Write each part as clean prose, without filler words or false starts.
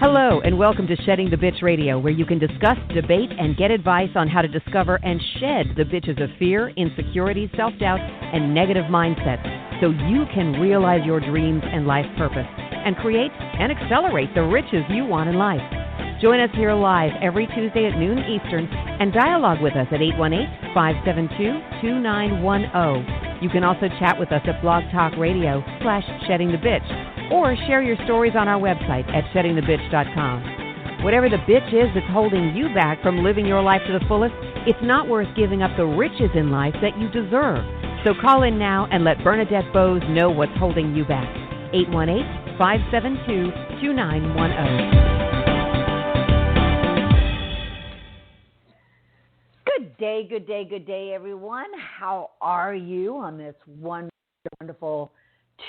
Hello, and welcome to Shedding the Bitch Radio, where you can discuss, debate, and get advice on how to discover and shed the bitches of fear, insecurity, self-doubt, and negative mindsets so you can realize your dreams and life purpose and create and accelerate the riches you want in life. Join us here live every Tuesday at noon Eastern and dialogue with us at 818-572-2910. You can also chat with us at Blog Talk Radio /SheddingTheBitch or share your stories on our website at sheddingthebitch.com. Whatever the bitch is that's holding you back from living your life to the fullest, it's not worth giving up the riches in life that you deserve. So call in now and let Bernadette Boas know what's holding you back. 818-572-2910. Good day, everyone. How are you on this wonderful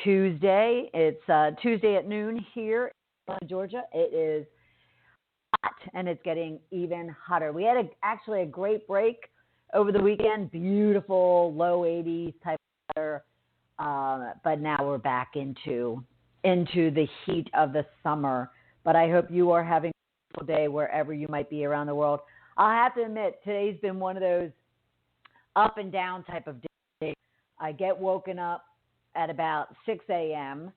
Tuesday? It's Tuesday at noon here in Georgia. It is hot, and it's getting even hotter. We had actually a great break over the weekend. Beautiful, low 80s type of weather. But now we're back into the heat of the summer. But I hope you are having a beautiful day wherever you might be around the world. I'll have to admit, today's been one of those up and down type of days. I get woken up at about 6 a.m.,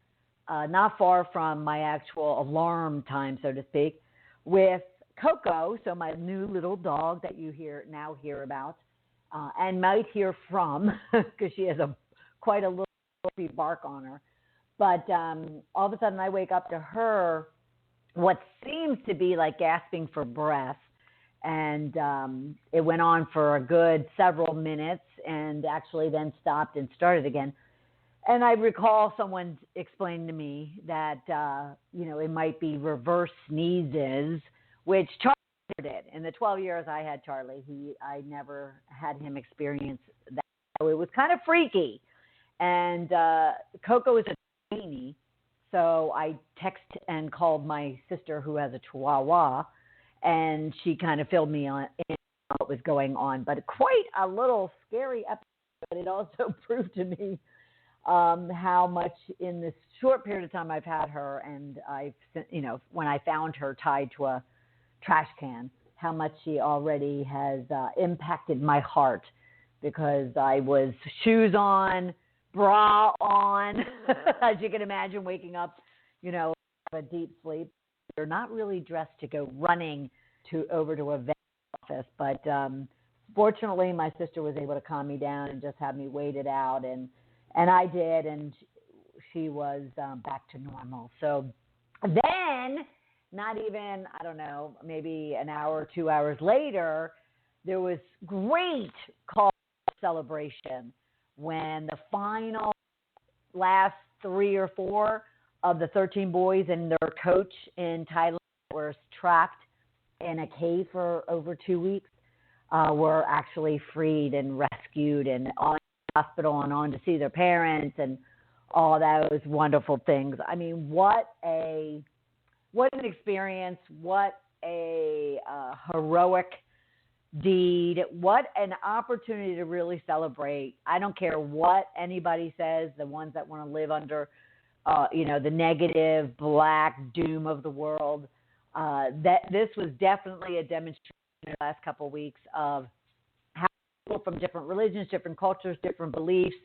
not far from my actual alarm time, so to speak, with Coco, so my new little dog that you now hear about, and might hear from, because she has quite a little bark on her. But all of a sudden I wake up to her, what seems to be like gasping for breath. And it went on for a good several minutes and actually then stopped and started again. And I recall someone explained to me that, it might be reverse sneezes, which Charlie did. In the 12 years I had Charlie, I never had him experience that. So it was kind of freaky. And Coco is a Chinese, so I texted and called my sister who has a Chihuahua, and she kind of filled me in what was going on. But quite a little scary episode. But it also proved to me how much in this short period of time I've had her, and when I found her tied to a trash can, how much she already has impacted my heart, because I was shoes on, bra on, as you can imagine, waking up, a deep sleep. They're not really dressed to go running over to a vet office, but fortunately my sister was able to calm me down and just have me wait it out, and I did, and she was back to normal. So then, not even, I don't know, maybe an hour or 2 hours later, there was great call celebration when the final last 3 or 4 of the 13 boys and their coach in Thailand were trapped in a cave for over 2 weeks, were actually freed and rescued and on to the hospital and on to see their parents and all those wonderful things. I mean, what an experience, what a heroic deed, what an opportunity to really celebrate. I don't care what anybody says, the ones that want to live under the negative, black doom of the world, that this was definitely a demonstration in the last couple of weeks of how people from different religions, different cultures, different beliefs,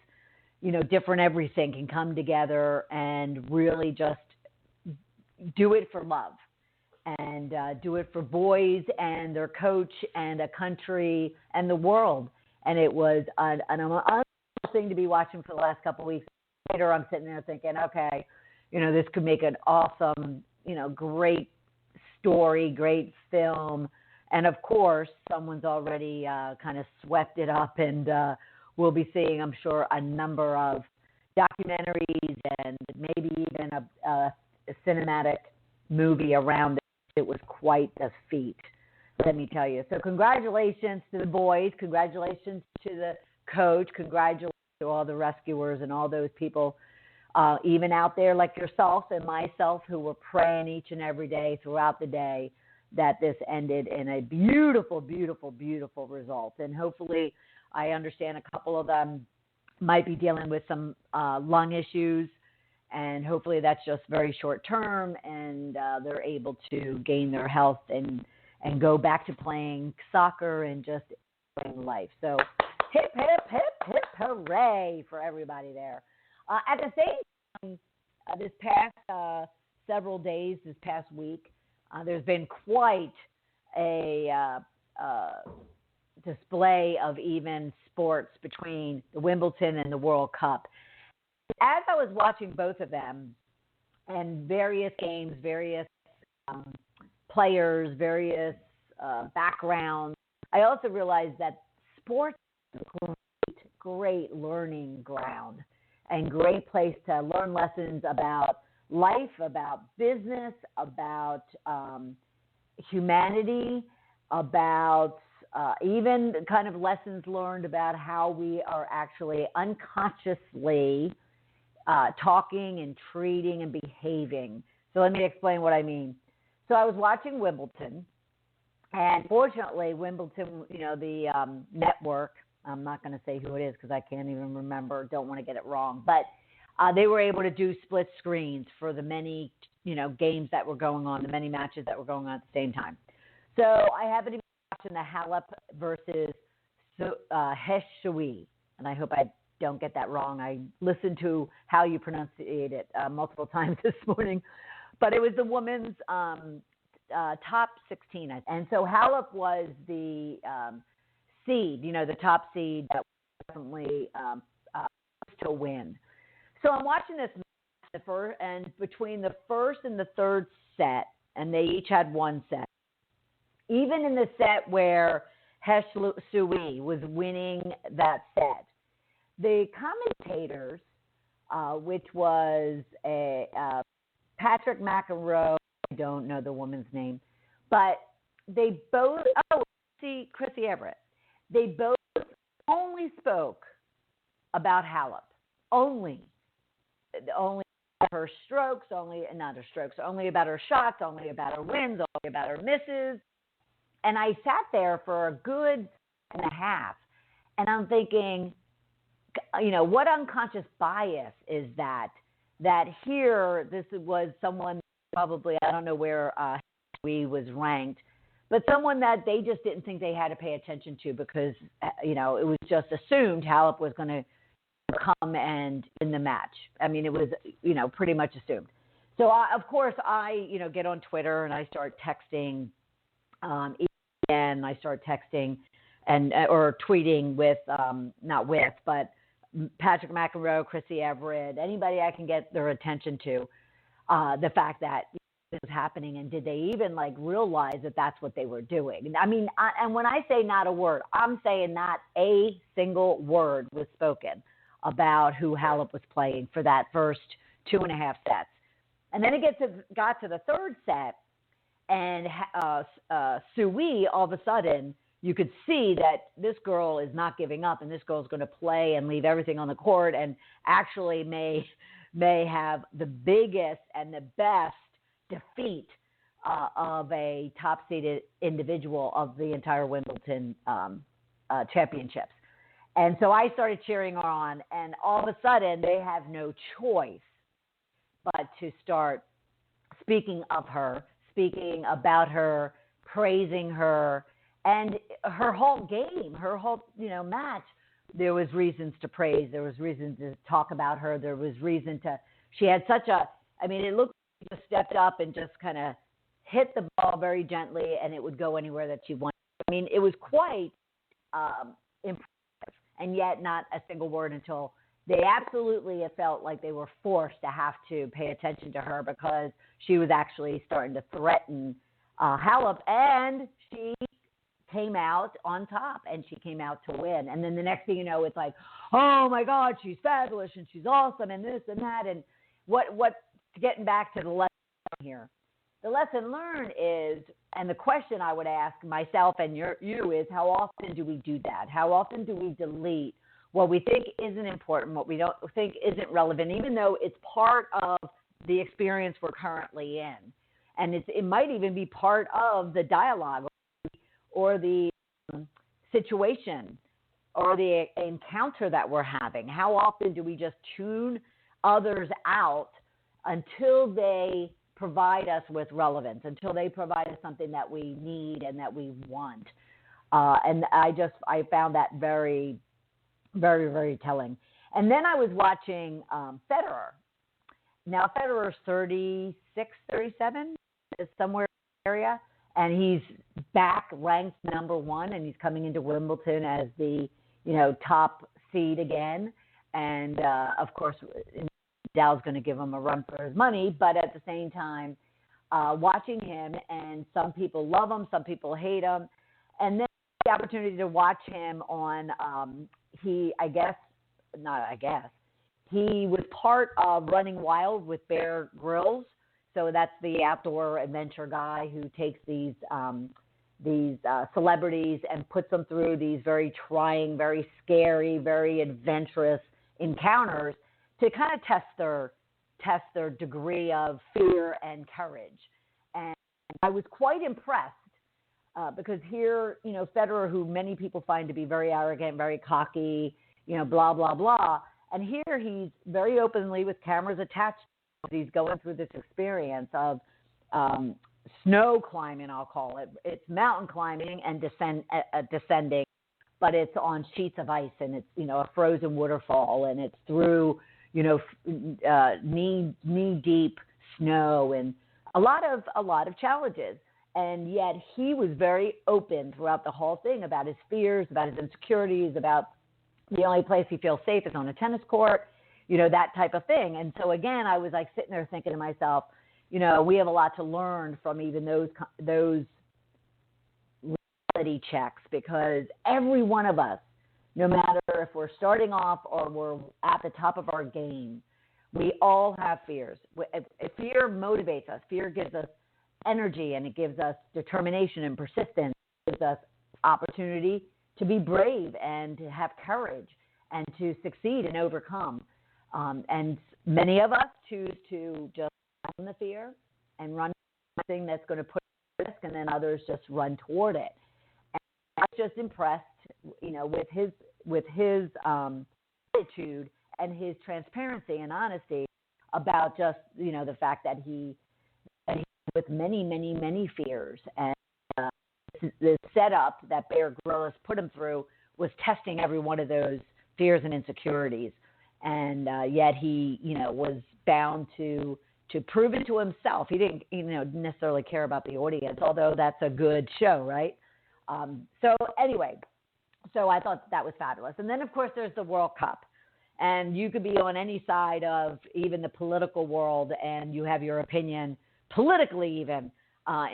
different everything can come together and really just do it for love and do it for boys and their coach and a country and the world. And it was an unbelievable thing to be watching for the last couple of weeks. Later, I'm sitting there thinking, okay, this could make an awesome, great story, great film. And of course, someone's already kind of swept it up, and we'll be seeing, I'm sure, a number of documentaries and maybe even a cinematic movie around it. It was quite a feat, let me tell you. So congratulations to the boys. Congratulations to the coach. Congratulations to all the rescuers and all those people, even out there like yourself and myself, who were praying each and every day throughout the day that this ended in a beautiful, beautiful, beautiful result. And hopefully, I understand a couple of them might be dealing with some lung issues And hopefully that's just very short term, and they're able to gain their health and go back to playing soccer and just enjoying life. So hip, hip, hip, hip, hooray for everybody there. At the same time, this past several days, this past week, there's been quite a display of even sports between the Wimbledon and the World Cup. As I was watching both of them and various games, various players, various backgrounds, I also realized that sports is a great learning ground and great place to learn lessons about life, about business, about humanity, about even kind of lessons learned about how we are actually unconsciously talking and treating and behaving. So let me explain what I mean. So I was watching Wimbledon, and fortunately, Wimbledon, the network, I'm not going to say who it is because I can't even remember, don't want to get it wrong, but they were able to do split screens for the many, games that were going on, the many matches that were going on at the same time. So I happened to be watching the Halep versus Heshui, and I hope I don't get that wrong. I listened to how you pronunciate it multiple times this morning, but it was the women's top 16. And so Halep was the seed, the top seed that was definitely to win. So I'm watching this match, and between the first and the third set, and they each had one set. Even in the set where Heshui was winning that set, the commentators, which was Patrick McEnroe, I don't know the woman's name, but they both, Chrissy Everett, they both only spoke about Halep, only about her strokes, only about her shots, only about her wins, only about her misses. And I sat there for a good and a half, and I'm thinking, what unconscious bias is that here this was someone probably, I don't know where we was ranked, but someone that they just didn't think they had to pay attention to because, it was just assumed Halep was going to come and win the match. I mean, it was, pretty much assumed. So, of course, I get on Twitter and I start texting and I start texting or tweeting with, not with, but Patrick McEnroe, Chrissy Everett, anybody I can get their attention to, the fact that this was happening, and did they even realize that that's what they were doing? I mean, and when I say not a word, I'm saying not a single word was spoken about who Halep was playing for that first 2.5 sets. And then it got to the third set, and Sui, all of a sudden, you could see that this girl is not giving up, and this girl is going to play and leave everything on the court, and actually may have the biggest and the best defeat of a top-seeded individual of the entire Wimbledon championships. And so I started cheering her on, and all of a sudden they have no choice but to start speaking of her, speaking about her, praising her, and her whole game, her whole match. There was reasons to praise. There was reason to talk about her. There was reason to. She had such a. I mean, it looked like she just stepped up and just kind of hit the ball very gently, and it would go anywhere that she wanted. I mean, it was quite impressive, and yet not a single word until they absolutely felt like they were forced to have to pay attention to her because she was actually starting to threaten Halep, and she came out on top, and she came out to win. And then the next thing you know, it's like, oh my God, she's fabulous and she's awesome and this and that. And what getting back to the lesson here, the lesson learned is, and the question I would ask myself and you is, how often do we do that? How often do we delete what we think isn't important, what we don't think isn't relevant, even though it's part of the experience we're currently in? And it might even be part of the dialogue or the situation or the encounter that we're having. How often do we just tune others out until they provide us with relevance, until they provide us something that we need and that we want. And I found that very, very, very telling. And then I was watching Federer. Now, Federer's 36, 37, is somewhere in the area, and he's back ranked number one, and he's coming into Wimbledon as the, top seed again. And, of course, Dow's going to give him a run for his money, but at the same time, watching him, and some people love him, some people hate him, and then the opportunity to watch him on, he was part of Running Wild with Bear Grylls. So that's the outdoor adventure guy who takes these celebrities and puts them through these very trying, very scary, very adventurous encounters to kind of test their degree of fear and courage. And I was quite impressed because here, Federer, who many people find to be very arrogant, very cocky, blah, blah, blah. And here he's very openly with cameras attached. He's going through this experience of snow climbing, I'll call it. It's mountain climbing and descending, but it's on sheets of ice, and it's, a frozen waterfall, and it's through, knee-deep snow, and a lot of challenges. And yet he was very open throughout the whole thing about his fears, about his insecurities, about the only place he feels safe is on a tennis court, that type of thing. And so, again, I was like sitting there thinking to myself, we have a lot to learn from even those reality checks, because every one of us, no matter if we're starting off or we're at the top of our game, we all have fears. If fear motivates us. Fear gives us energy, and it gives us determination and persistence. It gives us opportunity to be brave and to have courage and to succeed and overcome. And many of us choose to just run the fear and run something that's going to put risk, and then others just run toward it. And I was just impressed, with his attitude and his transparency and honesty about just, the fact that he with many, many, many fears. And the setup that Bear Grylls put him through was testing every one of those fears and insecurities. And yet he, was bound to prove it to himself. He didn't, necessarily care about the audience, although that's a good show, right? So anyway, I thought that was fabulous. And then, of course, there's the World Cup. And you could be on any side of even the political world, and you have your opinion politically even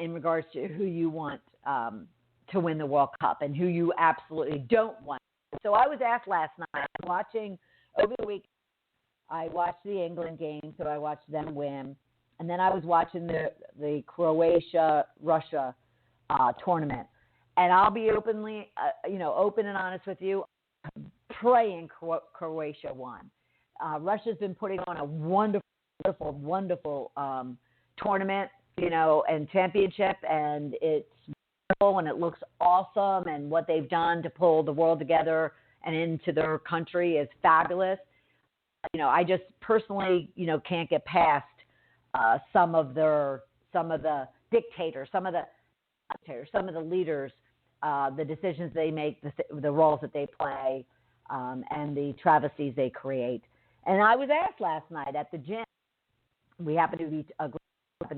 in regards to who you want to win the World Cup and who you absolutely don't want. So I was asked last night, watching over the week, I watched the England game, so I watched them win. And then I was watching the Croatia-Russia tournament. And I'll be open and honest with you, praying Croatia won. Russia's been putting on a wonderful, wonderful tournament, and championship, and it's wonderful, and it looks awesome, and what they've done to pull the world together and into their country is fabulous. I just personally, can't get past some of the dictators, some of the leaders, the decisions they make, the roles that they play, and the travesties they create. And I was asked last night at the gym, we happened to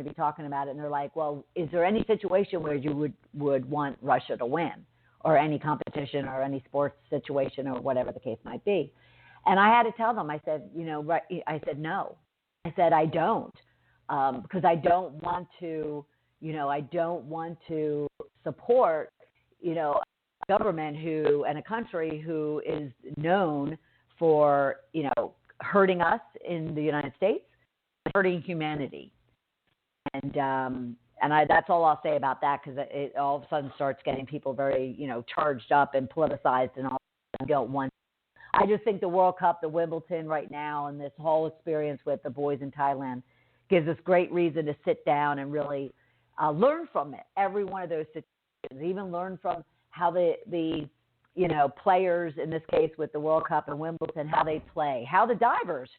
be talking about it, and they're like, well, is there any situation where you would want Russia to win, or any competition or any sports situation or whatever the case might be? And I had to tell them, I said, I said, no. I said, I don't, because I don't want to, support, a government and a country who is known for, hurting us in the United States, hurting humanity. And that's all I'll say about that, because it all of a sudden starts getting people very, charged up and politicized, and all. I don't want. I just think the World Cup, the Wimbledon right now, and this whole experience with the boys in Thailand gives us great reason to sit down and really learn from it. Every one of those situations, even learn from how the players, in this case with the World Cup and Wimbledon, how they play, how the divers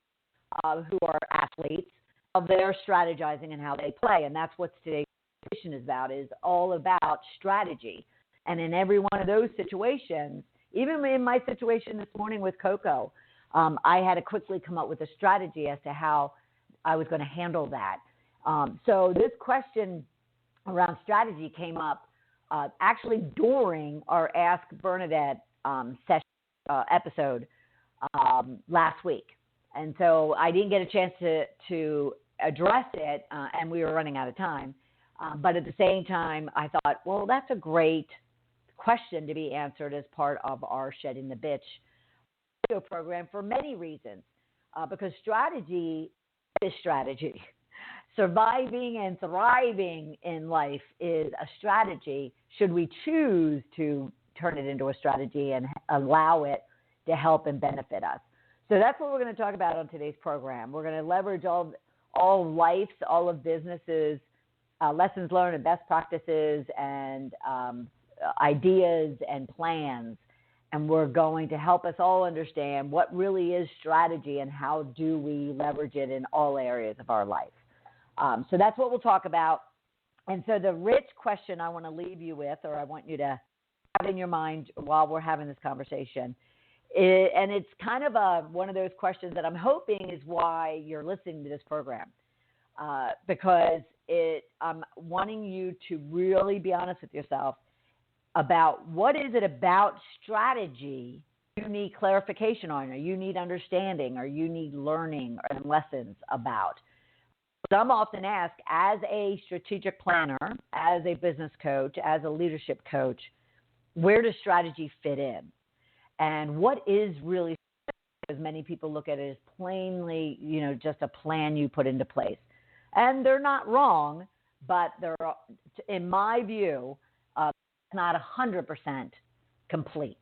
who are athletes of their strategizing and how they play. And that's what today's conversation is about, is all about strategy. And in every one of those situations, even in my situation this morning with Coco, I had to quickly come up with a strategy as to how I was going to handle that. So this question around strategy came up actually during our Ask Bernadette session episode last week. And so I didn't get a chance to address it, and we were running out of time. But at the same time, I thought, well, that's a great question to be answered as part of our Shedding the Bitch radio program for many reasons. Because strategy is strategy. Surviving and thriving in life is a strategy, should we choose to turn it into a strategy and allow it to help and benefit us. So that's what we're going to talk about on today's program. We're going to leverage all life's, all of businesses, lessons learned and best practices and ideas and plans. And we're going to help us all understand what really is strategy and how do we leverage it in all areas of our life. So that's what we'll talk about. And so the rich question I want to leave you with, or I want you to have in your mind while we're having this conversation, and it's kind of one of those questions that I'm hoping is why you're listening to this program, because I'm wanting you to really be honest with yourself about what is it about strategy you need clarification on, or you need understanding, or you need learning and lessons about. I'm often asked, as a strategic planner, as a business coach, as a leadership coach, where does strategy fit in? And what is really, as many people look at it as plainly, just a plan you put into place. And they're not wrong, but they're, in my view, not 100% complete.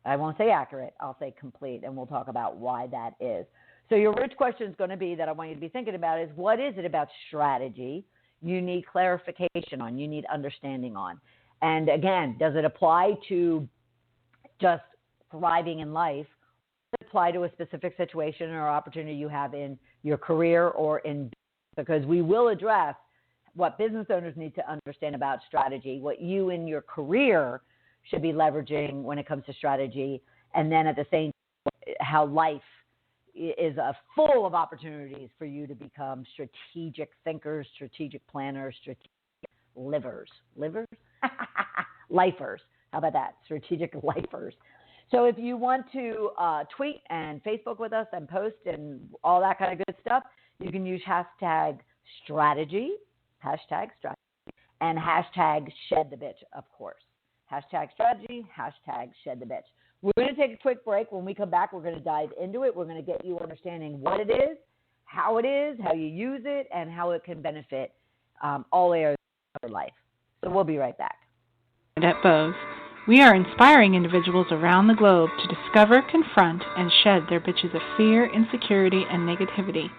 I won't say accurate, I'll say complete, and we'll talk about why that is. So your rich question is going to be that I want you to be thinking about is, what is it about strategy you need clarification on, you need understanding on? And again, does it apply to just thriving in life? Does it apply to a specific situation or opportunity you have in your career or in, because we will address what business owners need to understand about strategy, what you in your career should be leveraging when it comes to strategy, and then at the same time, how life is full of opportunities for you to become strategic thinkers, strategic planners, strategic livers. Lifers. How about that? Strategic lifers. So if you want to tweet and Facebook with us and post and all that kind of good stuff, you can use hashtag strategy, and hashtag shed the bitch, of course. Hashtag strategy, hashtag shed the bitch. We're going to take a quick break. When we come back, we're going to dive into it. We're going to get you understanding what it is, how you use it, and how it can benefit all areas of your life. So we'll be right back. Bernadette Boas. We are inspiring individuals around the globe to discover, confront, and shed their bitches of fear, insecurity, and negativity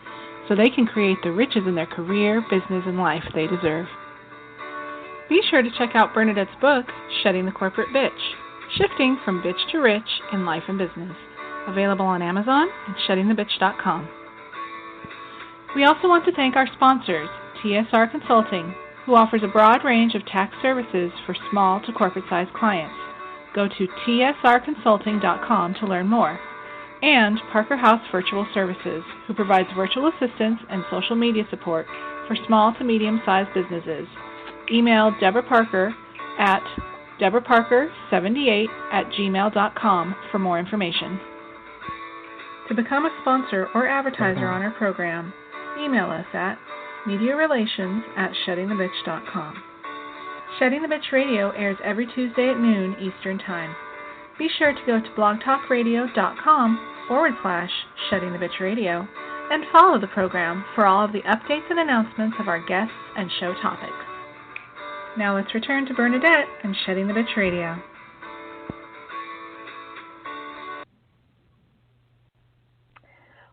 so they can create the riches in their career, business, and life they deserve. Be sure to check out Bernadette's book, Shedding the Corporate Bitch, Shifting from Bitch to Rich in Life and Business, available on Amazon and sheddingthebitch.com. We also want to thank our sponsors, TSR Consulting, who offers a broad range of tax services for small to corporate-sized clients. Go to tsrconsulting.com to learn more. And Parker House Virtual Services, who provides virtual assistance and social media support for small to medium-sized businesses. Email Deborah Parker at deborahparker78@gmail.com for more information. To become a sponsor or advertiser on our program, email us at mediarelations@sheddingthebitch.com. Shedding the Bitch Radio airs every Tuesday at noon Eastern Time. Be sure to go to blogtalkradio.com/sheddingthebitchradio and follow the program for all of the updates and announcements of our guests and show topics. Now let's return to Bernadette and Shedding the Bitch Radio.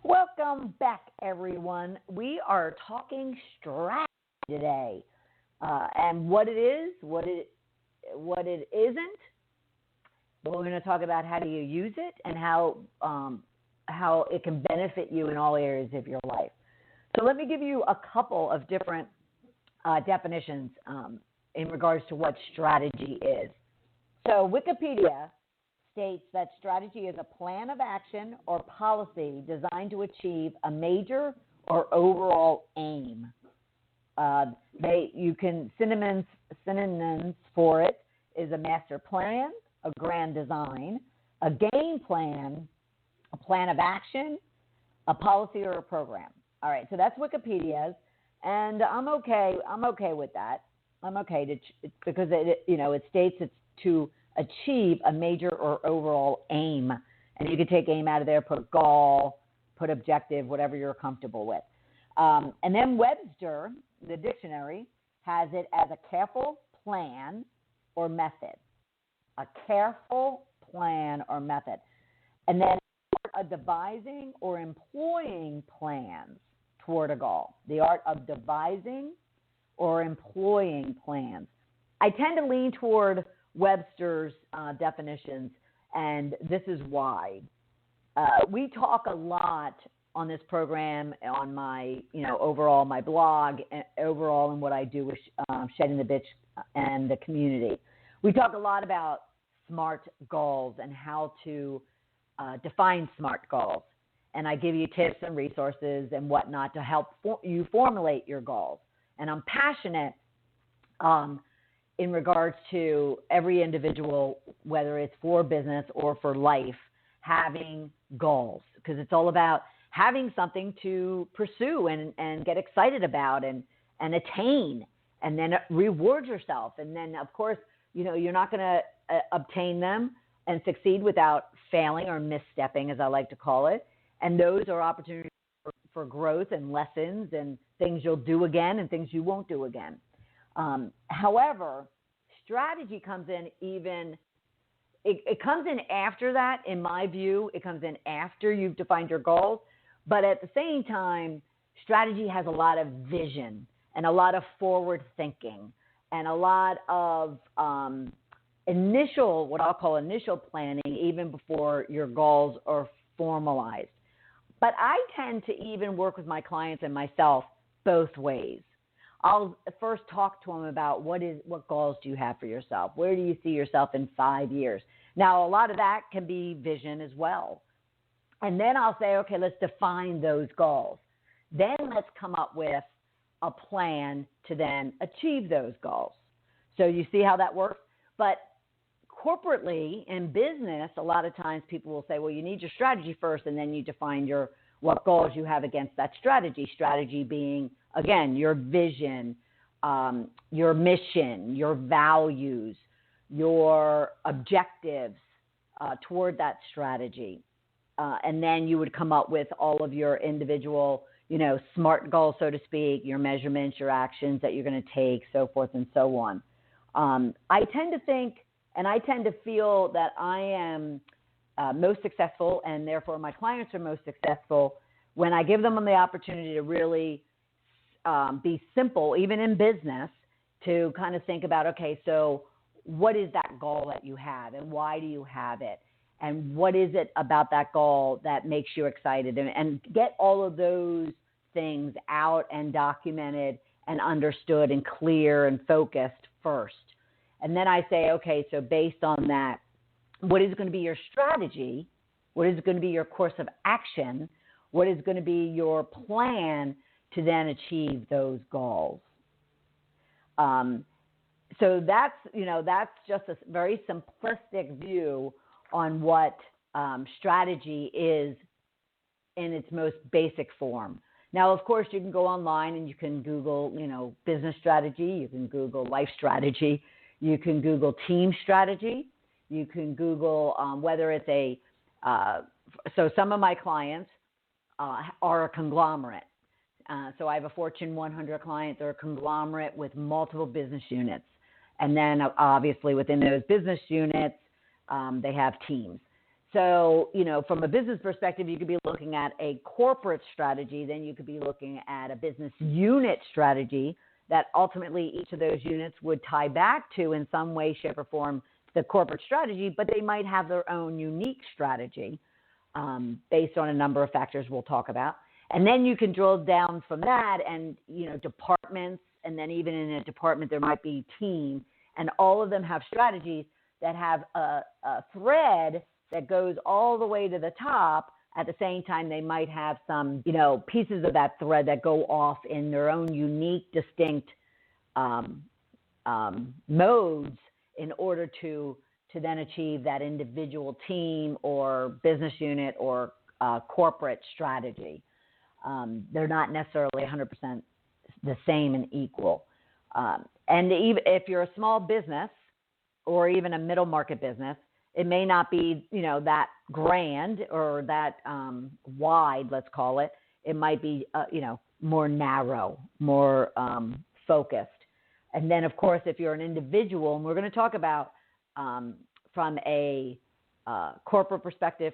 Welcome back, everyone. We are talking strategy today, and what it is, what it isn't. But we're going to talk about how do you use it and how it can benefit you in all areas of your life. So let me give you a couple of different definitions in regards to what strategy is. So Wikipedia states that strategy is a plan of action or policy designed to achieve a major or overall aim. You can synonyms for it is a master plan, a grand design, a game plan, a plan of action, a policy, or a program. All right, so that's Wikipedia's, and I'm okay with that. I'm okay because it states it's to achieve a major or overall aim, and you could take aim out of there, put goal, put objective, whatever you're comfortable with. And then Webster, the dictionary, has it as a careful plan or method. A careful plan or method. And then a devising or employing plans toward a goal. The art of devising or employing plans. I tend to lean toward Webster's definitions, and this is why. We talk a lot on this program, on my, overall my blog, and overall in what I do with Shedding the Bitch and the community. We talk a lot about SMART goals and how to define SMART goals. And I give you tips and resources and whatnot to help you formulate your goals. And I'm passionate in regards to every individual, whether it's for business or for life, having goals, because it's all about having something to pursue and get excited about and attain, and then reward yourself. And then, of course, you're not going to obtain them and succeed without failing or misstepping, as I like to call it. And those are opportunities for growth and lessons and things you'll do again and things you won't do again. However, strategy comes in it comes in after that, in my view. It comes in after you've defined your goals. But at the same time, strategy has a lot of vision and a lot of forward thinking and a lot of what I'll call initial planning, even before your goals are formalized. But I tend to even work with my clients and myself both ways. I'll first talk to them about what goals do you have for yourself? Where do you see yourself in 5 years? Now, a lot of that can be vision as well. And then I'll say, okay, let's define those goals. Then let's come up with a plan to then achieve those goals. So you see how that works? But corporately, in business, a lot of times people will say, well, you need your strategy first, and then you define what goals you have against that strategy. Strategy being, again, your vision, your mission, your values, your objectives toward that strategy. And then you would come up with all of your individual, SMART goals, so to speak, your measurements, your actions that you're going to take, so forth and so on. I tend to think, and I tend to feel that I am most successful, and therefore my clients are most successful, when I give them the opportunity to really be simple, even in business, to kind of think about, okay, so what is that goal that you have, and why do you have it? And what is it about that goal that makes you excited? And get all of those things out and documented and understood and clear and focused first. And then I say, okay, so based on that, what is going to be your strategy? What is going to be your course of action? What is going to be your plan to then achieve those goals? So that's just a very simplistic view on what strategy is in its most basic form. Now, of course, you can go online and you can Google, business strategy. You can Google life strategy. You can Google team strategy. You can Google whether it's so some of my clients are a conglomerate. So I have a Fortune 100 client. They're a conglomerate with multiple business units. And then obviously within those business units, they have teams. So, from a business perspective, you could be looking at a corporate strategy. Then you could be looking at a business unit strategy that ultimately each of those units would tie back to in some way, shape, or form the corporate strategy, but they might have their own unique strategy based on a number of factors we'll talk about. And then you can drill down from that and, departments, and then even in a department there might be team, and all of them have strategies that have a thread that goes all the way to the top. At the same time, they might have some, pieces of that thread that go off in their own unique, distinct modes in order to then achieve that individual team or business unit or corporate strategy. They're not necessarily 100% the same and equal. And even if you're a small business or even a middle market business, it may not be, that grand or that wide, let's call it. It might be, more narrow, more focused. And then, of course, if you're an individual, and we're going to talk about from a corporate perspective,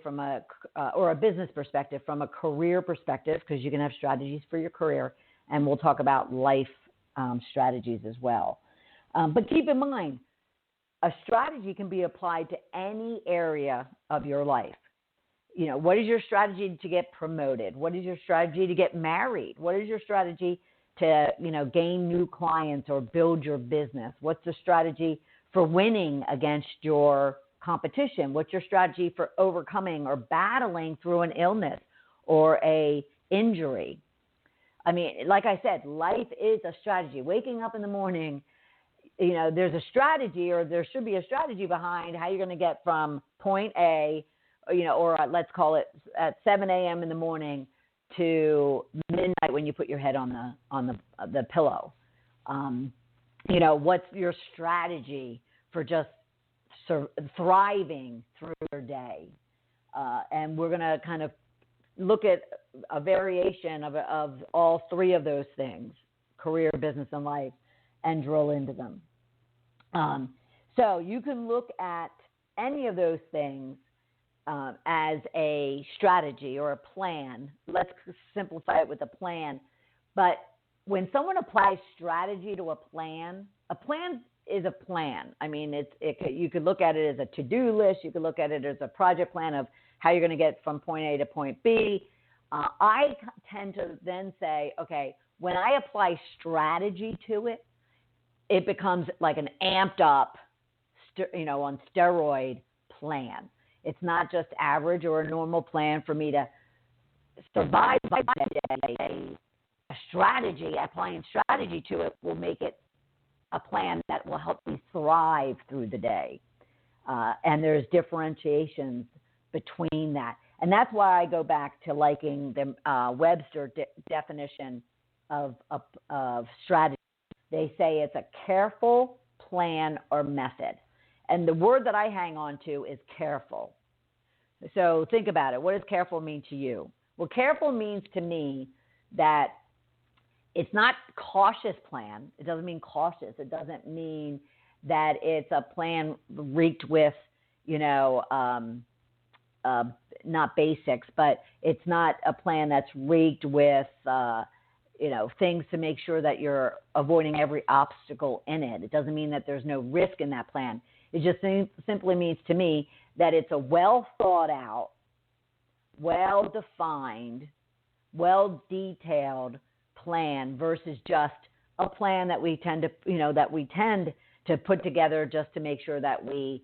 or a business perspective, from a career perspective, because you can have strategies for your career, and we'll talk about life strategies as well. But keep in mind, a strategy can be applied to any area of your life. What is your strategy to get promoted? What is your strategy to get married? What is your strategy to, gain new clients or build your business? What's the strategy for winning against your competition? What's your strategy for overcoming or battling through an illness or a injury? I mean, like I said, life is a strategy. Waking up in the morning, there's a strategy, or there should be a strategy behind how you're going to get from point A, or let's call it at 7 a.m. in the morning to midnight when you put your head on the pillow. What's your strategy for just thriving through your day? And we're going to kind of look at a variation of all three of those things: career, business, and life, and drill into them. So you can look at any of those things as a strategy or a plan. Let's simplify it with a plan. But when someone applies strategy to a plan is a plan. I mean, you could look at it as a to-do list. You could look at it as a project plan of how you're going to get from point A to point B. I tend to then say, okay, when I apply strategy to it, it becomes like an amped up, on steroid plan. It's not just average or a normal plan for me to survive by the day. A strategy, applying strategy to it, will make it a plan that will help me thrive through the day. And there's differentiations between that. And that's why I go back to liking the Webster definition of strategy. They say it's a careful plan or method. And the word that I hang on to is careful. So think about it. What does careful mean to you? Well, careful means to me that it's not cautious plan. It doesn't mean cautious. It doesn't mean that it's a plan reeked with, not basics, but it's not a plan that's reeked with, things to make sure that you're avoiding every obstacle in it. It doesn't mean that there's no risk in that plan. It just simply means to me that it's a well thought out, well defined, well detailed plan versus just a plan that we tend to put together just to make sure that we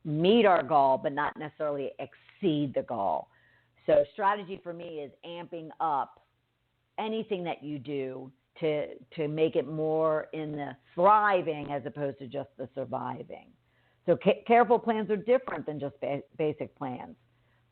meet our goal, but not necessarily exceed the goal. So strategy for me is amping up anything that you do to make it more in the thriving as opposed to just the surviving. So careful plans are different than just basic plans.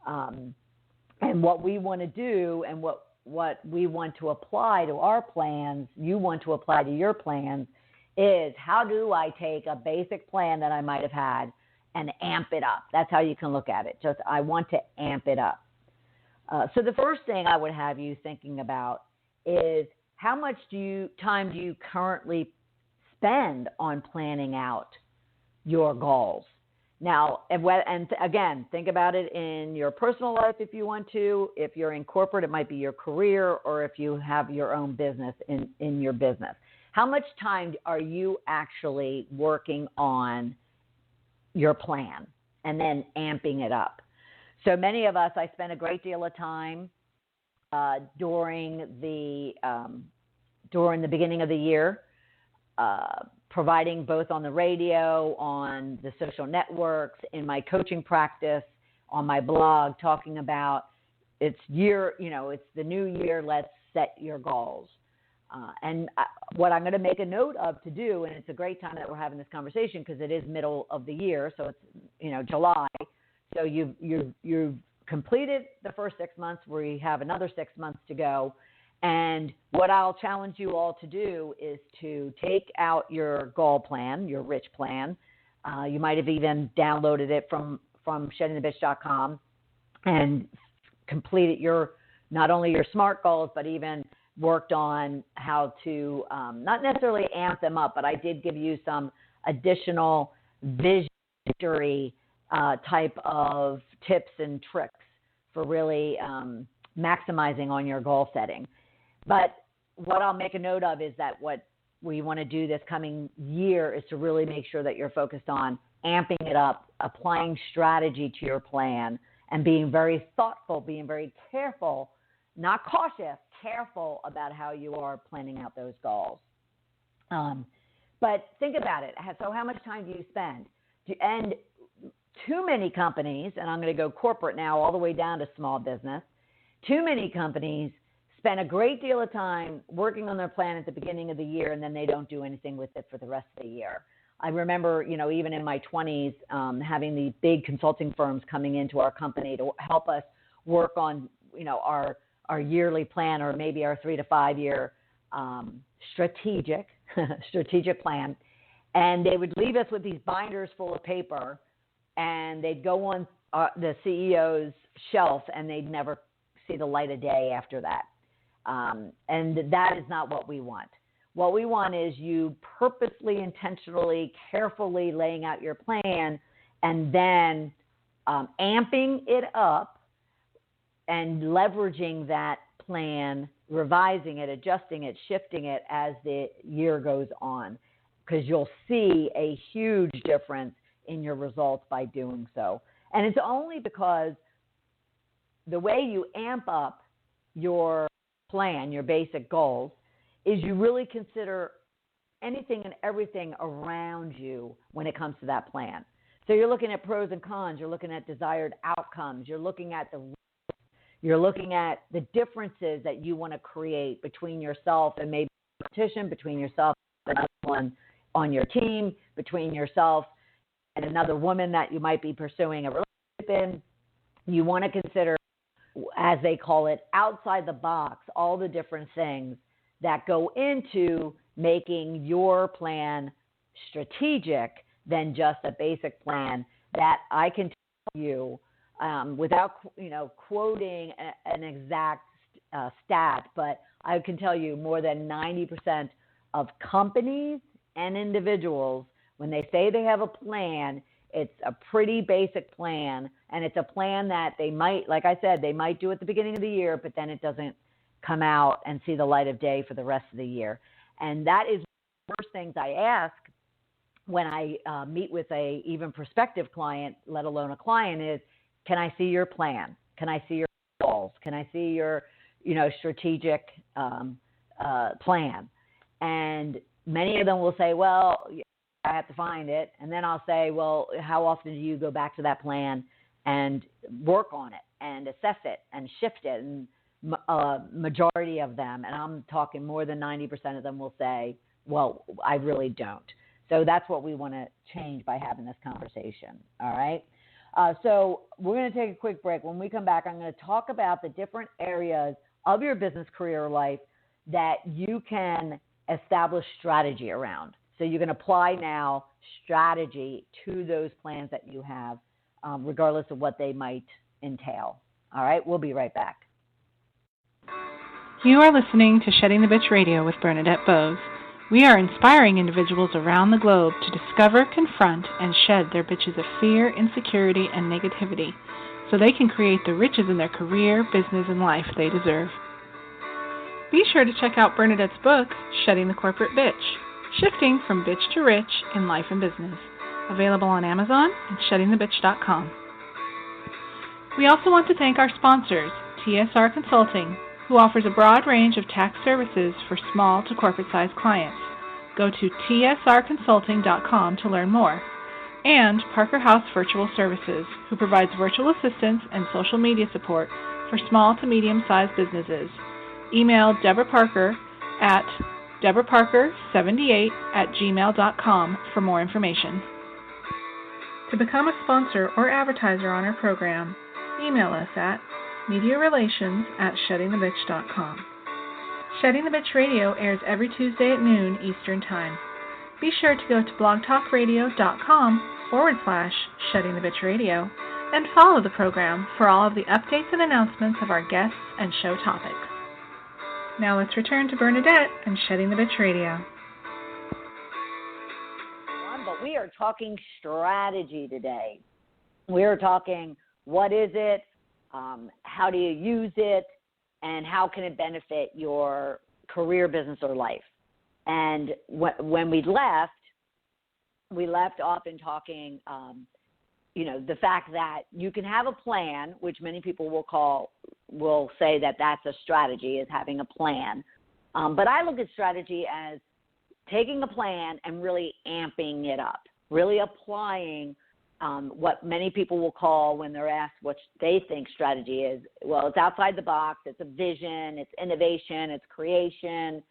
And what we want to do and what we want to apply to our plans, you want to apply to your plans, is how do I take a basic plan that I might have had and amp it up? That's how you can look at it. Just, I want to amp it up. So the first thing I would have you thinking about is how much time do you currently spend on planning out your goals? Now, and again, think about it in your personal life if you want to. If you're in corporate, it might be your career, or if you have your own business in your business. How much time are you actually working on your plan and then amping it up? So many of us, I spend a great deal of time during the beginning of the year, providing both on the radio, on the social networks, in my coaching practice, on my blog, talking about it's the new year, let's set your goals. And what I'm going to make a note of to do, and it's a great time that we're having this conversation because it is middle of the year, so it's July. So you've completed the first 6 months. We have another 6 months to go. And what I'll challenge you all to do is to take out your goal plan, your rich plan. You might have even downloaded it from sheddingthebitch.com and completed not only your SMART goals, but even worked on how to not necessarily amp them up, but I did give you some additional visionary type of tips and tricks for really maximizing on your goal setting. But what I'll make a note of is that what we want to do this coming year is to really make sure that you're focused on amping it up, applying strategy to your plan, and being very thoughtful, being very careful, not cautious, careful about how you are planning out those goals. But think about it. So how much time do you spend? And too many companies, and I'm going to go corporate now all the way down to small business, too many companies spend a great deal of time working on their plan at the beginning of the year, and then they don't do anything with it for the rest of the year. I remember, even in my 20s, having these big consulting firms coming into our company to help us work on, our yearly plan, or maybe our 3 to 5 year strategic plan. And they would leave us with these binders full of paper, and they'd go on the CEO's shelf, and they'd never see the light of day after that. And that is not what we want. What we want is you purposely, intentionally, carefully laying out your plan, and then amping it up and leveraging that plan, revising it, adjusting it, shifting it as the year goes on, because you'll see a huge difference in your results by doing so. And it's only because the way you amp up your plan, your basic goals, is you really consider anything and everything around you when it comes to that plan. So you're looking at pros and cons, you're looking at desired outcomes, you're looking at the differences that you want to create between yourself and maybe competition, between yourself and another one on your team, between yourself and another woman that you might be pursuing a relationship in. You want to consider, as they call it, outside the box, all the different things that go into making your plan strategic than just a basic plan that I can tell you without quoting an exact stat, but I can tell you more than 90% of companies and individuals, when they say they have a plan, it's a pretty basic plan, and it's a plan that they might, like I said, they might do at the beginning of the year, but then it doesn't come out and see the light of day for the rest of the year. And that is one of the first things I ask when I meet with a even prospective client, let alone a client, is, can I see your plan? Can I see your goals? Can I see your, strategic plan? And many of them will say, well, I have to find it. And then I'll say, well, how often do you go back to that plan and work on it and assess it and shift it? And majority of them, and I'm talking more than 90% of them, will say, well, I really don't. So that's what we want to change by having this conversation. All right. So we're going to take a quick break. When we come back, I'm going to talk about the different areas of your business, career, life that you can establish strategy around. So you can apply now strategy to those plans that you have, regardless of what they might entail. All right. We'll be right back. You are listening to Shedding the Bitch Radio with Bernadette Boas. We are inspiring individuals around the globe to discover, confront, and shed their bitches of fear, insecurity, and negativity so they can create the riches in their career, business, and life they deserve. Be sure to check out Bernadette's book, Shedding the Corporate Bitch, Shifting from Bitch to Rich in Life and Business, available on Amazon and sheddingthebitch.com. We also want to thank our sponsors, TSR Consulting, who offers a broad range of tax services for small to corporate-sized clients. Go to tsrconsulting.com to learn more. And Parker House Virtual Services, who provides virtual assistance and social media support for small to medium-sized businesses. Email Deborah Parker at deborahparker78@gmail.com for more information. To become a sponsor or advertiser on our program, email us at mediarelations@sheddingthebitch.com. Shedding the Bitch Radio airs every Tuesday at noon Eastern Time. Be sure to go to blogtalkradio.com/Shedding the Bitch Radio and follow the program for all of the updates and announcements of our guests and show topics. Now let's return to Bernadette and Shedding the Bitch Radio. But we are talking strategy today. We are talking what is it, how do you use it, and how can it benefit your career, business, or life. And when we left off in talking, the fact that you can have a plan, which many people will say that that's a strategy, is having a plan. But I look at strategy as taking a plan and really amping it up, really applying what many people will call, when they're asked what they think strategy is, well, it's outside the box, it's a vision, it's innovation, it's creation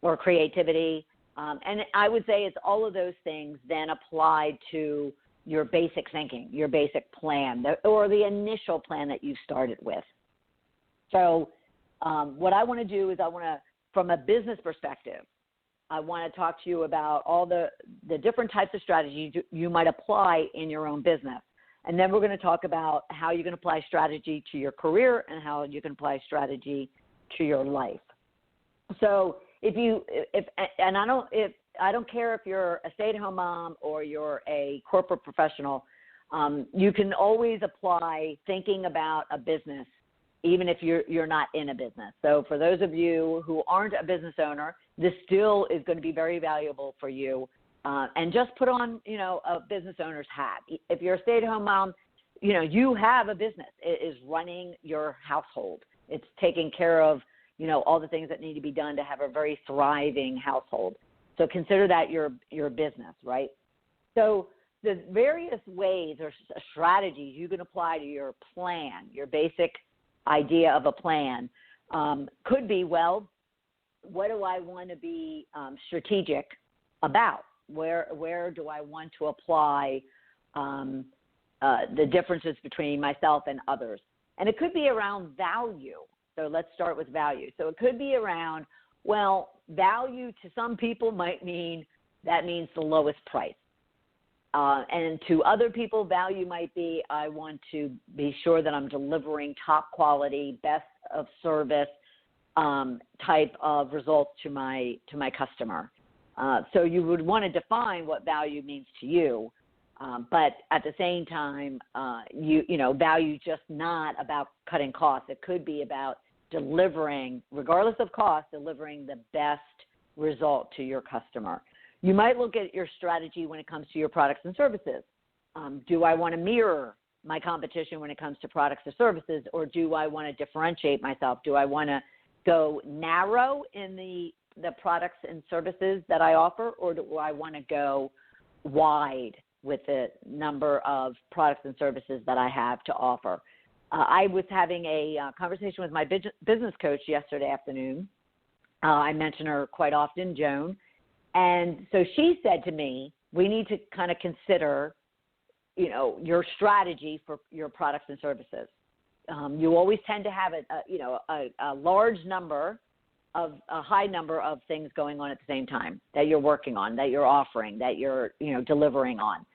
or creativity. And I would say it's all of those things then applied to your basic thinking, your basic plan, or the initial plan that you started with. So what I want to do is from a business perspective, I want to talk to you about all the different types of strategies you might apply in your own business. And then we're going to talk about how you can apply strategy to your career and how you can apply strategy to your life. So I don't care if you're a stay-at-home mom or you're a corporate professional, you can always apply thinking about a business, even if you're not in a business. So for those of you who aren't a business owner, this still is going to be very valuable for you. And just put on, a business owner's hat. If you're a stay-at-home mom, you have a business. It is running your household. It's taking care of, all the things that need to be done to have a very thriving household. So consider that your business, right? So the various ways or strategies you can apply to your plan, your basic idea of a plan, could be, well, what do I want to be strategic about? Where do I want to apply the differences between myself and others? And it could be around value. So let's start with value. So it could be around, well, value to some people means the lowest price. And to other people, value might be, I want to be sure that I'm delivering top quality, best of service type of results to my customer. So you would want to define what value means to you. But at the same time, value just not about cutting costs. It could be about delivering, regardless of cost, delivering the best result to your customer. You might look at your strategy when it comes to your products and services. Do I want to mirror my competition when it comes to products or services, or do I want to differentiate myself? Do I want to go narrow in the products and services that I offer, or do I want to go wide with the number of products and services that I have to offer? I was having a conversation with my business coach yesterday afternoon. I mention her quite often, Joan. And so she said to me, we need to kind of consider, your strategy for your products and services. You always tend to have a high number of things going on at the same time that you're working on, that you're offering, that you're, delivering on.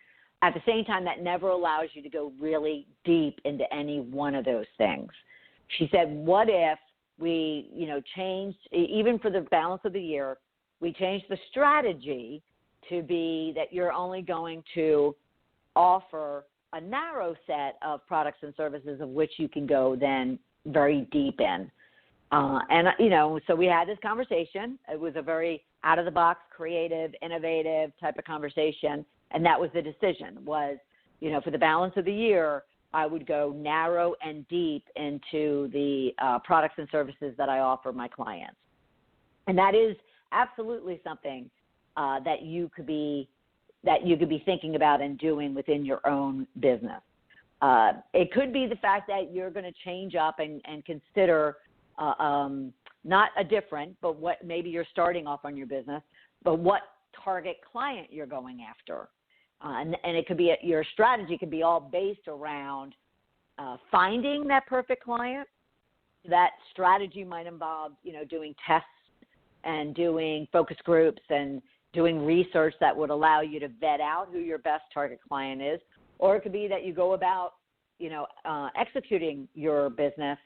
At the same time, that never allows you to go really deep into any one of those things. She said, what if we, changed, even for the balance of the year, we changed the strategy to be that you're only going to offer a narrow set of products and services of which you can go then very deep in. So we had this conversation. It was a very out-of-the-box, creative, innovative type of conversation, and that was the decision was, for the balance of the year, I would go narrow and deep into the products and services that I offer my clients. And that is absolutely something that you could be thinking about and doing within your own business. It could be the fact that you're going to change up and consider not a different, but what maybe you're starting off on your business, but what target client you're going after. And it could be your strategy could be all based around finding that perfect client. That strategy might involve, doing tests and doing focus groups and doing research that would allow you to vet out who your best target client is. Or it could be that you go about, executing your business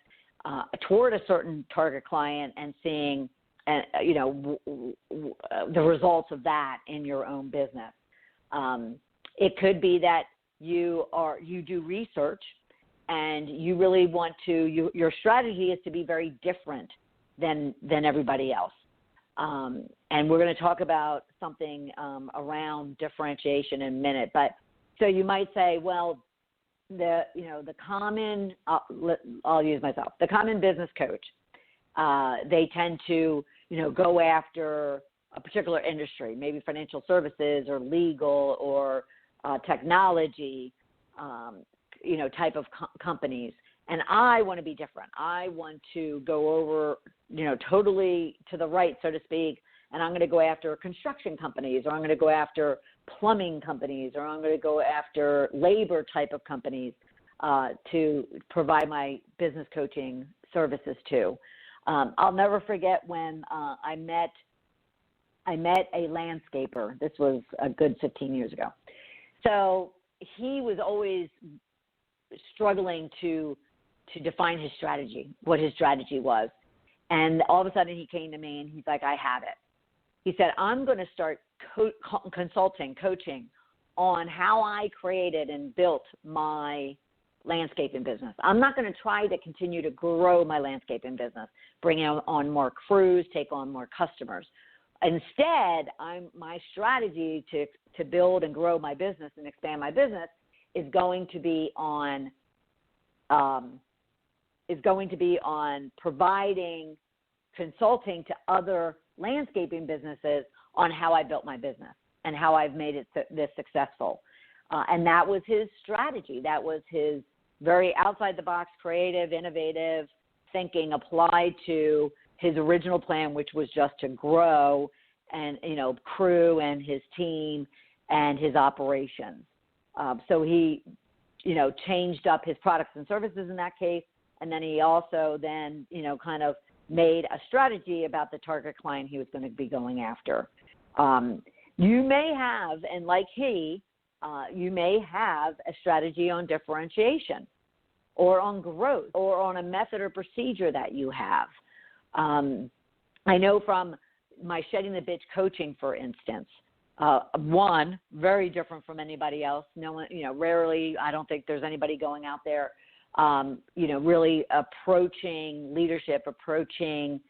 toward a certain target client and seeing, the results of that in your own business. It could be that you do research and you really want to, your strategy is to be very different than everybody else. And we're going to talk about something around differentiation in a minute. But so you might say, well, the common, I'll use myself, the common business coach, they tend to, go after a particular industry, maybe financial services or legal or technology, type of companies. And I want to be different. I want to go over, totally to the right, so to speak, and I'm going to go after construction companies, or I'm going to go after plumbing companies, or I'm going to go after labor type of companies to provide my business coaching services to. I'll never forget when I met a landscaper. This was a good 15 years ago. So he was always struggling to define his strategy, what his strategy was. And all of a sudden he came to me and he's like, I have it. He said, I'm going to start coaching on how I created and built my landscaping business. I'm not going to try to continue to grow my landscaping business, bring on more crews, take on more customers. Instead, my strategy to build and grow my business and expand my business is going to be on providing consulting to other landscaping businesses on how I built my business and how I've made it this successful. And that was his strategy. That was his very outside-the-box, creative, innovative thinking applied to his original plan, which was just to grow and, crew and his team and his operations. So he, changed up his products and services in that case. And then he also kind of made a strategy about the target client he was going to be going after. You may have, and like you may have a strategy on differentiation or on growth or on a method or procedure that you have. I know from my Shedding the Bitch coaching, for instance, one, very different from anybody else. No one, rarely, I don't think there's anybody going out there, really approaching leadership, approaching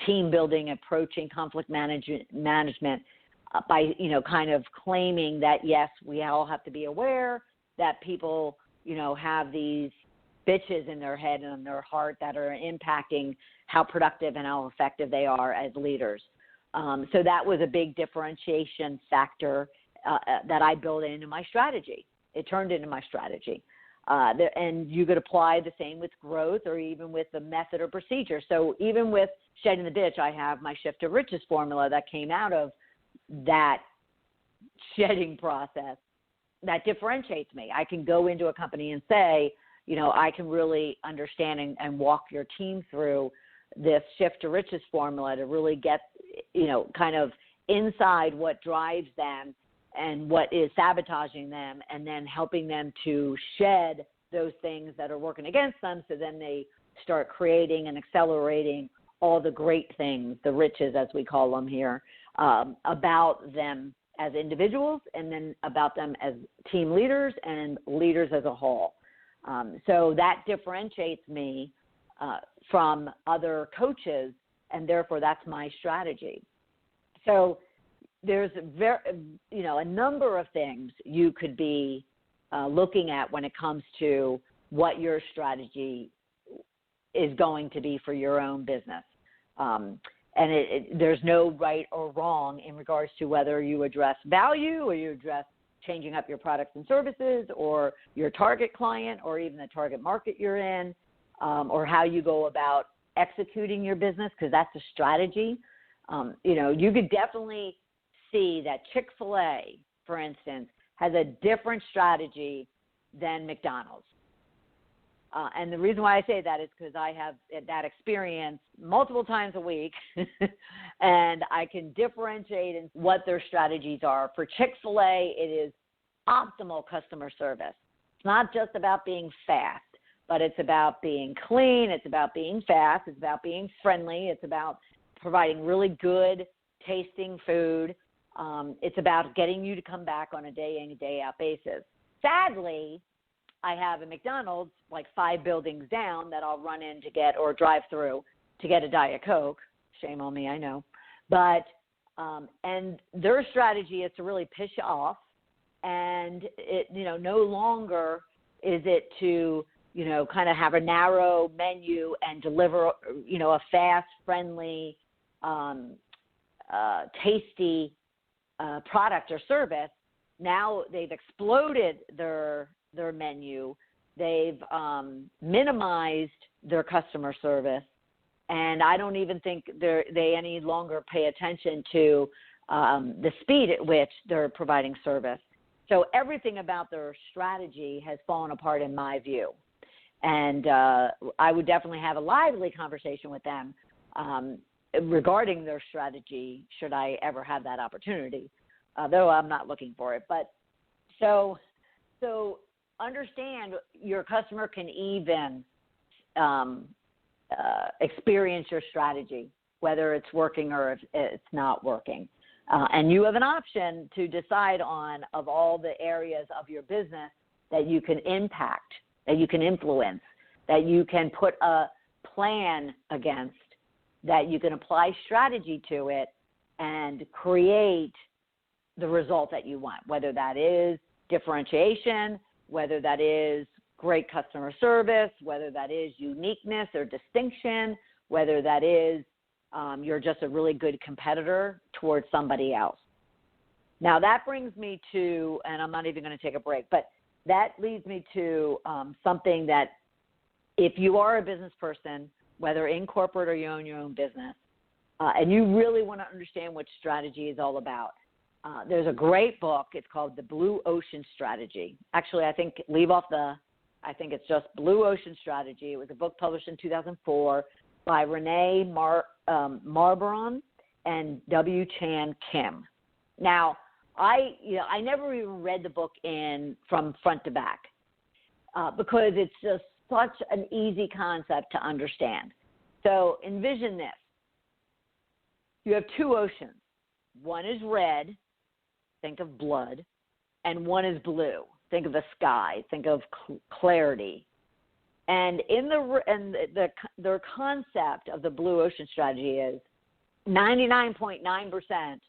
team building, approaching conflict management by, kind of claiming that, yes, we all have to be aware that people, have these bitches in their head and in their heart that are impacting how productive and how effective they are as leaders. So that was a big differentiation factor that I built into my strategy. It turned into my strategy. And you could apply the same with growth or even with the method or procedure. So even with Shedding the Bitch, I have my Shift to Riches formula that came out of that shedding process that differentiates me. I can go into a company and say, I can really understand and walk your team through this Shift to Riches formula to really get, kind of inside what drives them and what is sabotaging them, and then helping them to shed those things that are working against them, so then they start creating and accelerating all the great things, the riches as we call them here, about them as individuals and then about them as team leaders and leaders as a whole. So that differentiates me from other coaches, and therefore that's my strategy. So there's a number of things you could be looking at when it comes to what your strategy is going to be for your own business. And there's no right or wrong in regards to whether you address value or you address changing up your products and services or your target client or even the target market you're in, or how you go about executing your business, because that's a strategy. You could definitely see that Chick-fil-A, for instance, has a different strategy than McDonald's. And the reason why I say that is because I have that experience multiple times a week, and I can differentiate in what their strategies are. For Chick-fil-A, it is optimal customer service. It's not just about being fast, but it's about being clean. It's about being fast. It's about being friendly. It's about providing really good tasting food. It's about getting you to come back on a day in, day out basis. Sadly, I have a McDonald's like 5 buildings down that I'll run in to get, or drive through to get a Diet Coke. Shame on me, I know. But, and their strategy is to really piss you off. And it, no longer is it to, kind of have a narrow menu and deliver, a fast, friendly, tasty product or service. Now they've exploded their menu. They've minimized their customer service, and I don't even think they any longer pay attention to the speed at which they're providing service. So everything about their strategy has fallen apart in my view. And I would definitely have a lively conversation with them regarding their strategy should I ever have that opportunity, though I'm not looking for it. But so understand your customer can even experience your strategy, whether it's working or if it's not working. And you have an option to decide on, of all the areas of your business that you can impact, that you can influence, that you can put a plan against, that you can apply strategy to it and create the result that you want, whether that is differentiation, whether that is great customer service, whether that is uniqueness or distinction, whether that is you're just a really good competitor towards somebody else. Now that brings me to, and I'm not even going to take a break, but that leads me to something that if you are a business person, whether in corporate or you own your own business, and you really want to understand what strategy is all about, there's a great book. It's called The Blue Ocean Strategy. Actually, I think it's just Blue Ocean Strategy. It was a book published in 2004 by Renee Marboron and W. Chan Kim. Now, I never even read the book from front to back because it's just such an easy concept to understand. So envision this. You have 2 oceans. One is red, think of blood, and one is blue. Think of the sky. Think of clarity. And their concept of the Blue Ocean Strategy is 99.9%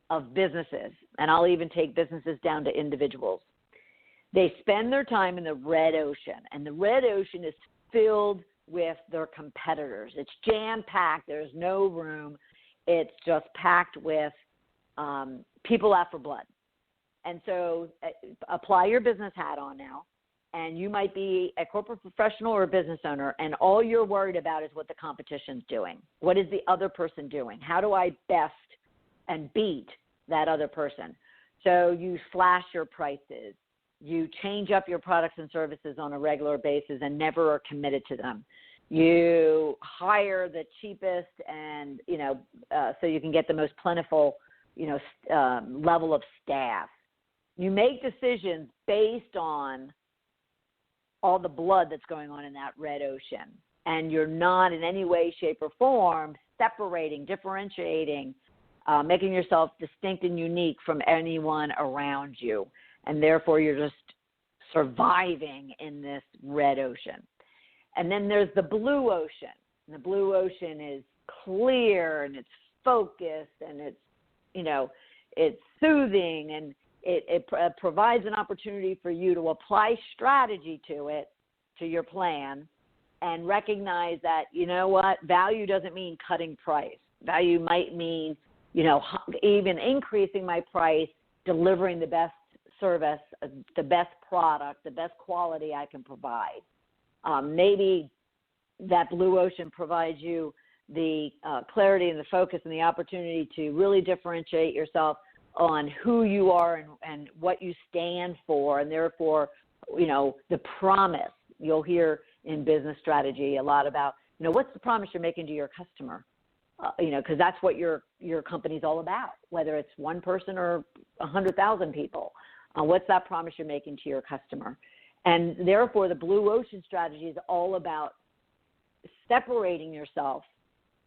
of businesses, and I'll even take businesses down to individuals, they spend their time in the red ocean. And the red ocean is filled with their competitors. It's jam-packed. There's no room. It's just packed with people out for blood. And so apply your business hat on now, and you might be a corporate professional or a business owner, and all you're worried about is what the competition's doing. What is the other person doing? How do I best and beat that other person? So you slash your prices. You change up your products and services on a regular basis and never are committed to them. You hire the cheapest and, so you can get the most plentiful, level of staff. You make decisions based on all the blood that's going on in that red ocean. And you're not in any way, shape, or form separating, differentiating, making yourself distinct and unique from anyone around you. And therefore, you're just surviving in this red ocean. And then there's the blue ocean. And the blue ocean is clear and it's focused and it's, it's soothing and it provides an opportunity for you to apply strategy to it, to your plan, and recognize that, you know what, value doesn't mean cutting price. Value might mean, even increasing my price, delivering the best service, the best product, the best quality I can provide. Maybe that blue ocean provides you the clarity and the focus and the opportunity to really differentiate yourself on who you are and what you stand for, and therefore, the promise. You'll hear in business strategy a lot about, what's the promise you're making to your customer? Because that's what your company's all about, whether it's one person or 100,000 people. What's that promise you're making to your customer? And therefore, the blue ocean strategy is all about separating yourself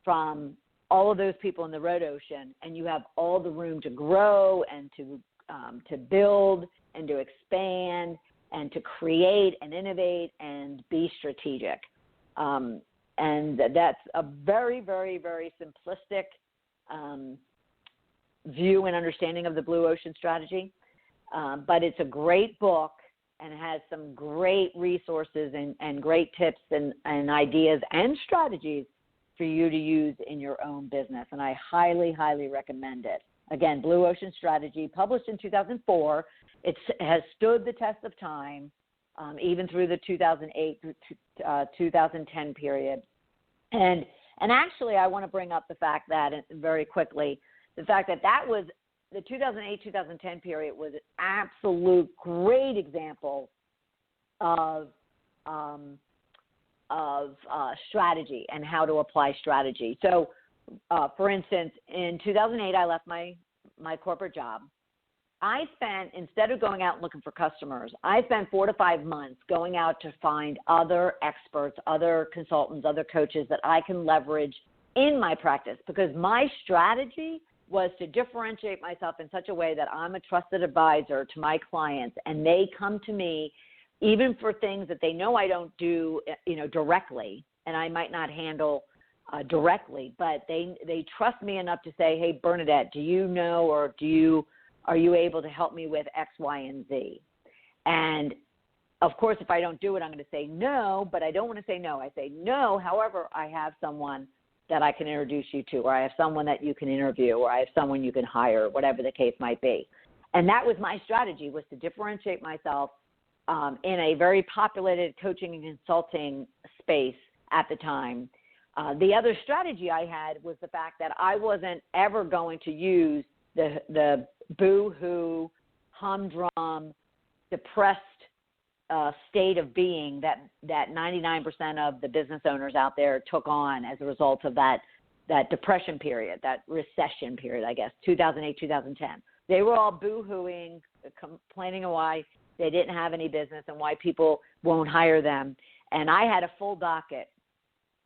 from all of those people in the red ocean, and you have all the room to grow and to build and to expand and to create and innovate and be strategic. And that's a very, very, very simplistic view and understanding of the blue ocean strategy. But it's a great book and has some great resources and great tips and ideas and strategies for you to use in your own business. And I highly, highly recommend it. Again, Blue Ocean Strategy, published in 2004. It has stood the test of time, even through the 2008 through 2010 period. And actually, I want to bring up the fact that, very quickly, the fact that was the 2008-2010 period was an absolute great example of strategy and how to apply strategy. So, for instance, in 2008, I left my corporate job. I spent, instead of going out and looking for customers, I spent 4 to 5 months going out to find other experts, other consultants, other coaches that I can leverage in my practice, because my strategy was to differentiate myself in such a way that I'm a trusted advisor to my clients, and they come to me even for things that they know I don't do, directly, and I might not handle directly, but they trust me enough to say, hey, Bernadette, do you know, or are you able to help me with X, Y, and Z? And of course, if I don't do it, I'm going to say no, but I don't want to say no. I say no. However, I have someone that I can introduce you to, or I have someone that you can interview, or I have someone you can hire, whatever the case might be. And that was my strategy, was to differentiate myself in a very populated coaching and consulting space at the time. The other strategy I had was the fact that I wasn't ever going to use the boo-hoo, humdrum, depressed state of being that 99% of the business owners out there took on as a result of that depression period, that recession period, I guess, 2008, 2010. They were all boo-hooing, complaining of why they didn't have any business and why people won't hire them. And I had a full docket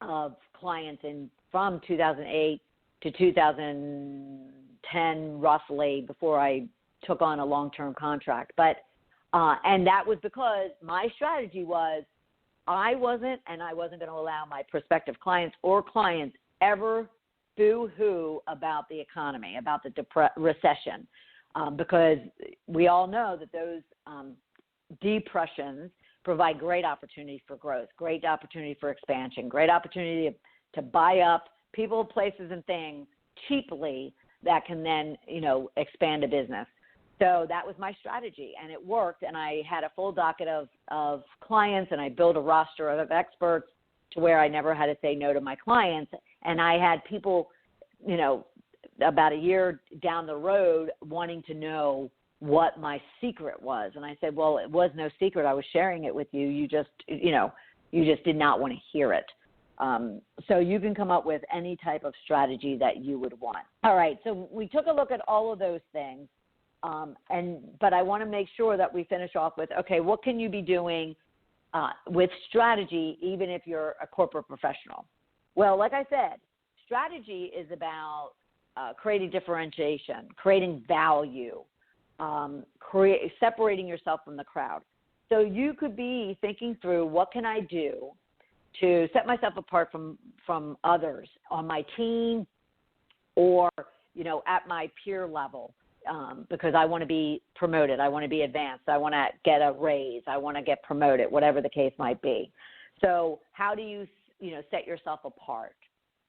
of clients from 2008 to 2010, roughly, before I took on a long-term contract. But and that was because my strategy was I wasn't going to allow my prospective clients ever boo-hoo about the economy, about the recession, because we all know that those depressions provide great opportunity for growth, great opportunity for expansion, great opportunity to buy up people, places, and things cheaply that can then, expand a business. So that was my strategy, and it worked, and I had a full docket of clients, and I built a roster of experts to where I never had to say no to my clients. And I had people, about a year down the road wanting to know what my secret was. And I said, well, it was no secret. I was sharing it with you. You just did not want to hear it. So you can come up with any type of strategy that you would want. All right, so we took a look at all of those things. But I want to make sure that we finish off with, okay, what can you be doing with strategy, even if you're a corporate professional? Well, like I said, strategy is about creating differentiation, creating value, separating yourself from the crowd. So you could be thinking through, what can I do to set myself apart from others on my team, or, at my peer level, because I want to be promoted. I want to be advanced. I want to get a raise. I want to get promoted, whatever the case might be. So how do you, set yourself apart?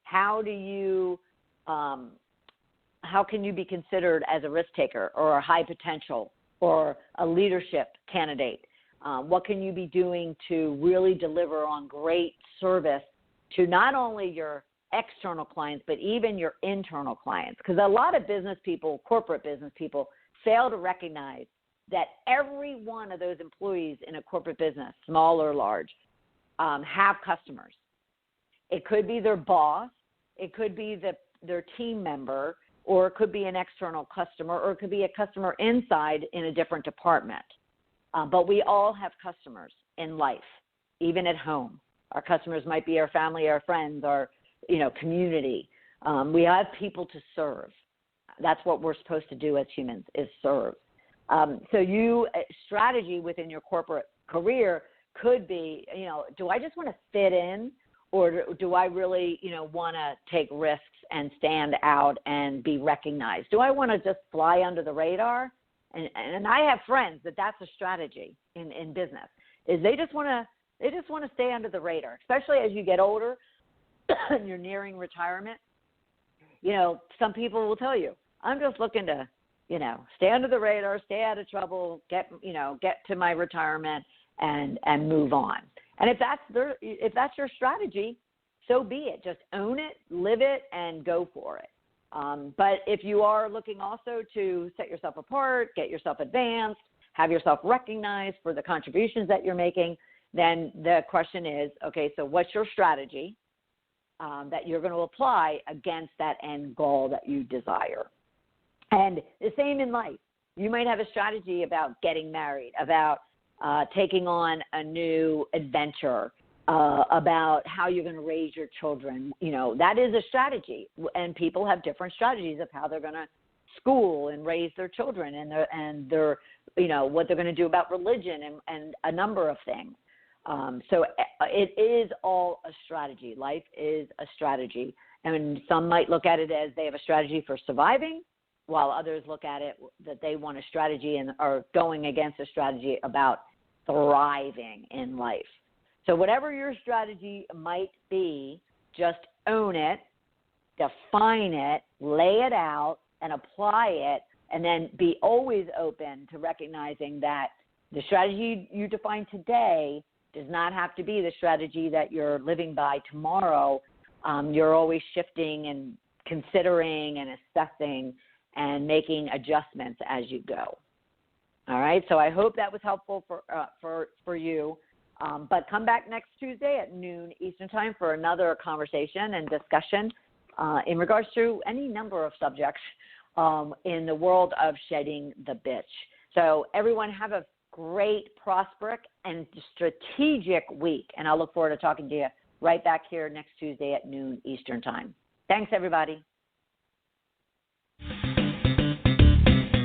How do you, how can you be considered as a risk taker or a high potential or a leadership candidate? What can you be doing to really deliver on great service to not only your external clients, but even your internal clients? Because a lot of business people, corporate business people, fail to recognize that every one of those employees in a corporate business, small or large, have customers. It could be their boss, it could be their team member, or it could be an external customer, or it could be a customer inside in a different department. But we all have customers in life, even at home. Our customers might be our family, our friends, our community. We have people to serve. That's what we're supposed to do as humans, is serve. So strategy within your corporate career could be, do I just want to fit in, or do I really, want to take risks and stand out and be recognized? Do I want to just fly under the radar? And I have friends that's a strategy in business, is they just want to stay under the radar, especially as you get older and you're nearing retirement. Some people will tell you, I'm just looking to, stay under the radar, stay out of trouble, get to my retirement and move on. And if that's your strategy, so be it. Just own it, live it, and go for it. But if you are looking also to set yourself apart, get yourself advanced, have yourself recognized for the contributions that you're making, then the question is, okay, so what's your strategy that you're going to apply against that end goal that you desire? And the same in life. You might have a strategy about getting married, about taking on a new adventure, about how you're going to raise your children. That is a strategy, and people have different strategies of how they're going to school and raise their children, and their what they're going to do about religion and a number of things. So it is all a strategy. Life is a strategy, and some might look at it as they have a strategy for surviving, while others look at it that they want a strategy and are going against a strategy about thriving in life. So whatever your strategy might be, just own it, define it, lay it out, and apply it, and then be always open to recognizing that the strategy you define today does not have to be the strategy that you're living by tomorrow. You're always shifting and considering and assessing and making adjustments as you go. All right, so I hope that was helpful for you. But come back next Tuesday at noon Eastern Time for another conversation and discussion in regards to any number of subjects in the world of shedding the bitch. So everyone have a great, prosperous, and strategic week. And I'll look forward to talking to you right back here next Tuesday at noon Eastern Time. Thanks, everybody.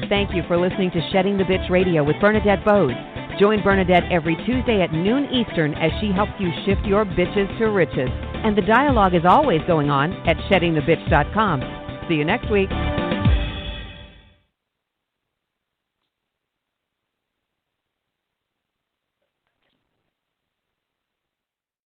Thank you for listening to Shedding the Bitch Radio with Bernadette Boas. Join Bernadette every Tuesday at noon Eastern as she helps you shift your bitches to riches. And the dialogue is always going on at sheddingthebitch.com. See you next week.